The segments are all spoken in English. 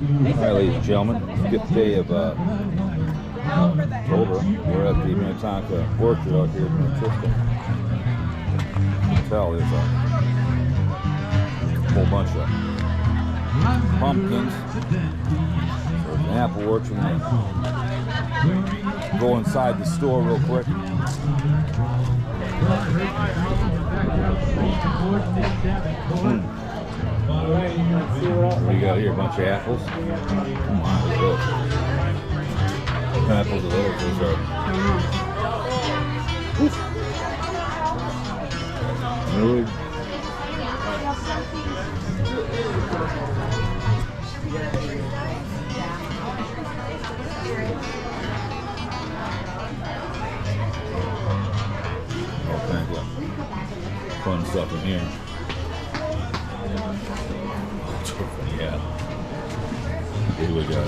Alright, ladies and gentlemen, fifth day of October. We're at the Minnetonka orchard out here in Minnetrista. You can tell there's a whole bunch of pumpkins. There's an apple orchard. Go inside the store real quick. What do you got here? A bunch of apples? Come on, look at those. What kind of apples are those? Those are... Really? All kinds of fun stuff in here. Yeah. Here we go.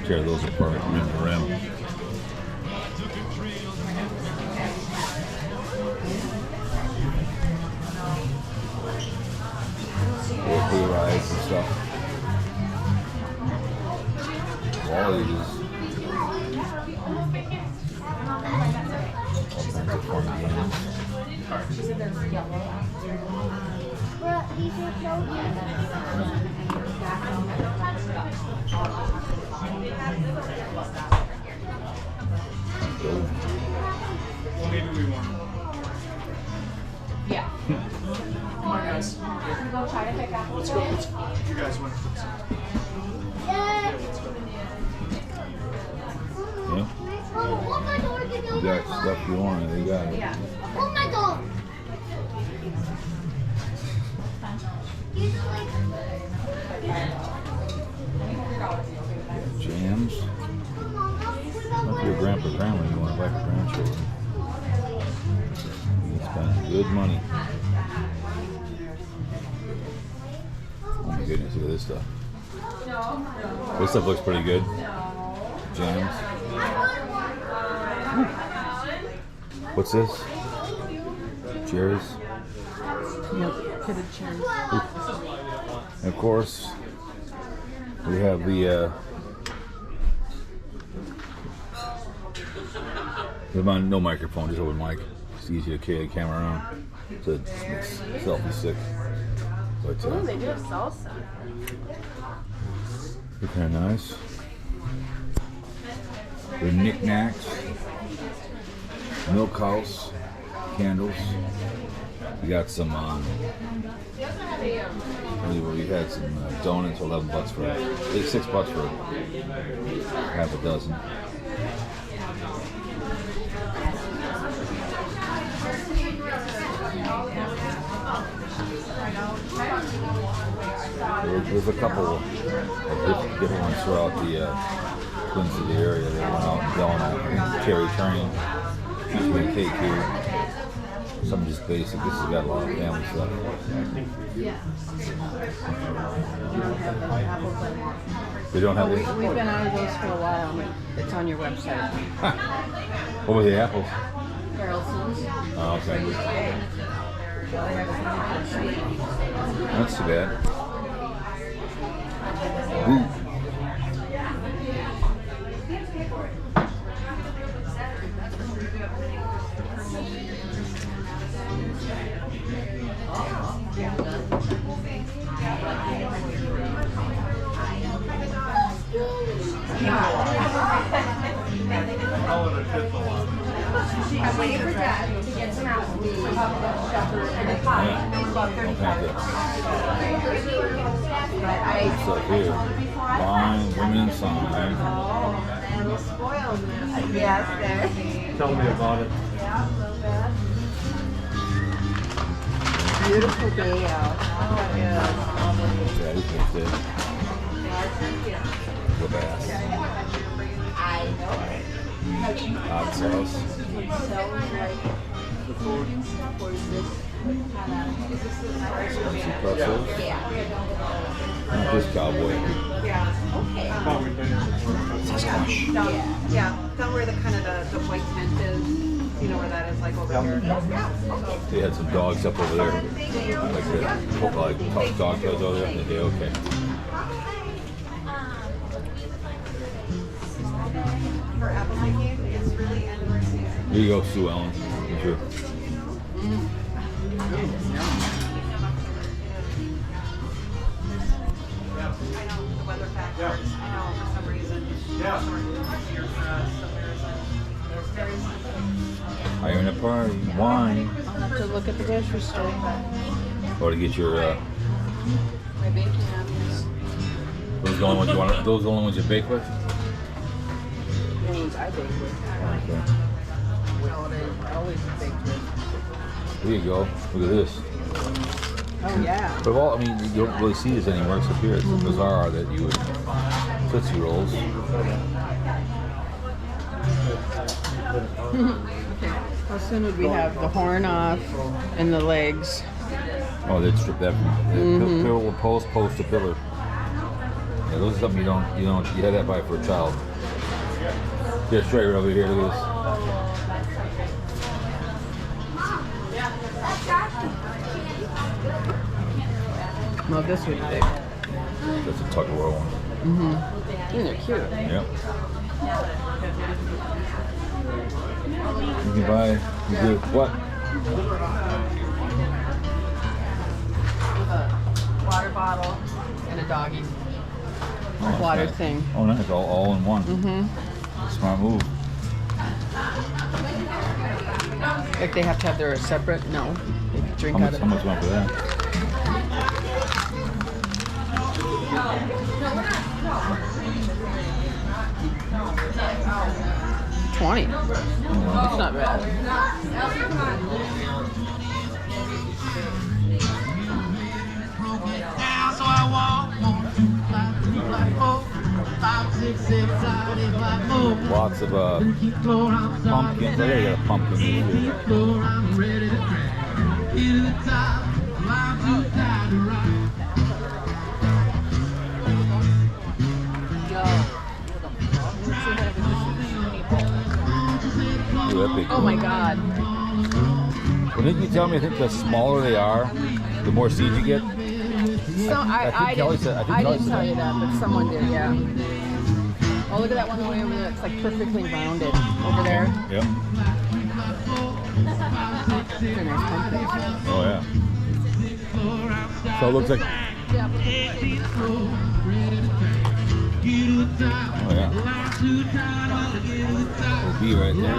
Tear those apart, rim to rim. Little rides and stuff. All these. All kinds of fun games. Maybe we won't. Yeah. Come on, guys. Let's go. You guys want to fix it? Yeah. You got stuff you want, they got it. Yeah. Oh my god! Jams. If your grandpa, grandma, you want to buy for grandchildren. You spend good money. Oh my goodness, look at this stuff. This stuff looks pretty good. Jams. What's this? Cherries. Yep, pitted cherries. And of course, we have the no microphone, just open mic. It's easy to carry the camera around. So it makes selfie sick. But Oh, they do have salsa. they're kind of nice. The knickknacks, milk house, candles. We got some. We had some donuts, $11 for $6 for half a dozen. There's a couple of different ones throughout the Twin City area. They went out and donut, Terry Train, cheesecake cake here. Some just basic. This has got a lot of family stuff. They don't have these? We've been out of those for a while, but it's on your website. What were the apples? Carlson's. Oh, okay. That's too bad. Ooh. I'm waiting for Dad to get some apples. So here, wine, women and song. Yes, there. Tell me about it. Beautiful day out. Yeah, he thinks it. The bass. I know. Hot sauce. Spicy pretzels. And this cowboy. Yeah, down where the kind of the white tent is, you know where that is, like over here. They had some dogs up over there, like the tough dog shows over there. They okay. Here you go, Sue Ellen. Here's your- I know the weather factors. I know for some reason. Yeah. Here for us, so there's very simple. Iron a party, wine. I'll have to look at the grocery store. Or to get your My baking napkins. those are the only ones you want. Those are the only ones you bake with. The ones I bake with. Okay. I always bake with. There you go. Look at this. Oh yeah. But all, I mean, you don't really see this anymore except here. It's bizarre that you would Tootsie Rolls. How soon would we have the horn off and the legs? Oh, they'd strip that from pillar will post to pillar. Yeah, those are something you had that buy for a child. Get straight right over here. Look at Well, this would be big. this. That's a Tupperware one. They're cute. Yep. You can buy. You do what? Water bottle and a doggy Oh, water nice. thing. Oh, nice. All in one. Smart move. Like they have to have their separate? No. They can drink How out much? of How much went for that? 20. That's not bad. Lots of pumpkins. There you got a pumpkin. Ooh, that big. Oh my god. Well, didn't you tell me? I think the smaller they are, the more seeds you get. So I think Kelly didn't, said. I think I Kelly didn't said tell that. you that, but someone did, yeah. Oh, look at that one way over there. It's like perfectly rounded over there. Yep. They're nice pumpkins. Oh yeah. So it looks like. Oh yeah. There's a bee right there.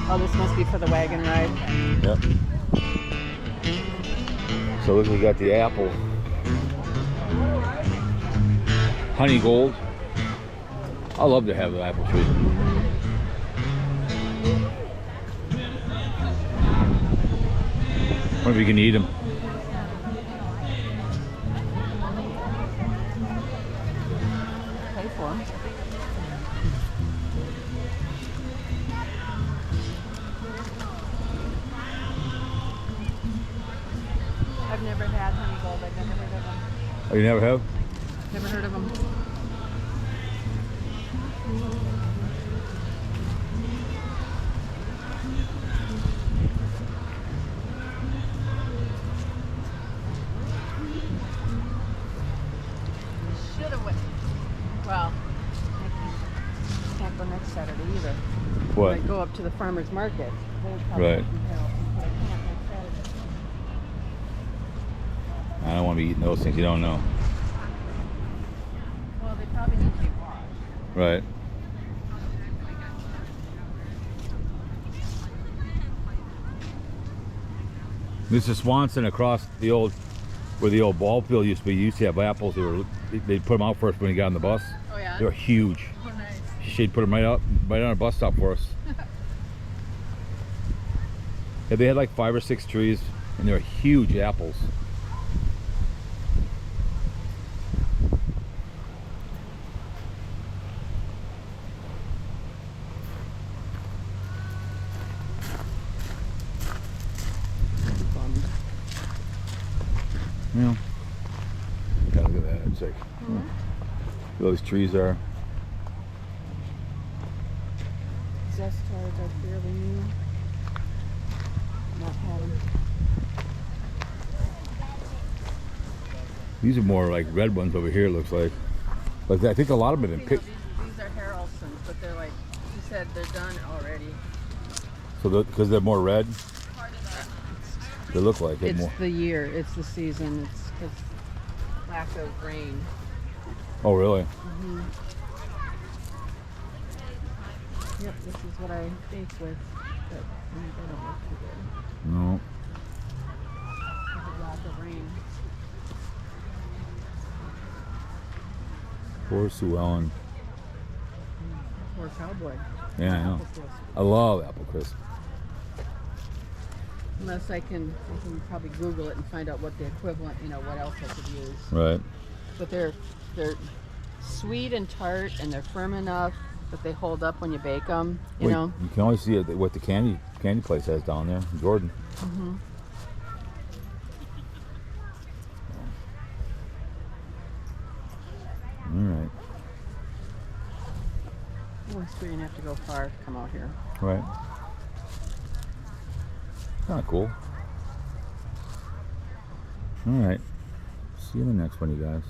Oh, this must be for the wagon ride. Yep. So look, we got the apple. Honey gold. I love to have the apple tree. Wonder if you can eat them. Pay for them. I've never had honey gold. I've never heard of them. Oh, you never have? Never heard of them. Should have went. Well, I can't go next Saturday either. What? I go up to the farmer's market. Right. But I can't next Saturday. I don't want to be eating those things you don't know. Well, they probably need to be washed. Right. This is Swanson across the old, where the old ball field used to be. You used to have apples. They'd put them out first when you got on the bus. Oh yeah? They were huge. Oh nice. She'd put them right on a bus stop for us. Yeah, they had like 5 or 6 trees, and they were huge apples. Yeah. Yeah, look at that. It's like, those trees are. Zest cards are fairly new. Not had them. These are more like red ones over here. It looks like I think a lot of them have been picked. said they're done already. So because they're more red, they look like it It's more. the year. It's the season. It's because lack of rain. Oh, really? Yep, this is what I bake with. But they don't look too good. No. Because of lack of rain. Poor Sue Ellen. Poor cowboy. Yeah, I know. Apple crisp. I love apple crisp. Unless I can probably Google it and find out what the equivalent, what else I could use. Right. But they're sweet and tart, and they're firm enough that they hold up when you bake them. You Wait, know. you can always see what the candy place has down there, Jordan. All right. Oh, so you didn't have to go far to come out here. Right. Kind of cool. All right. See you in the next one, you guys.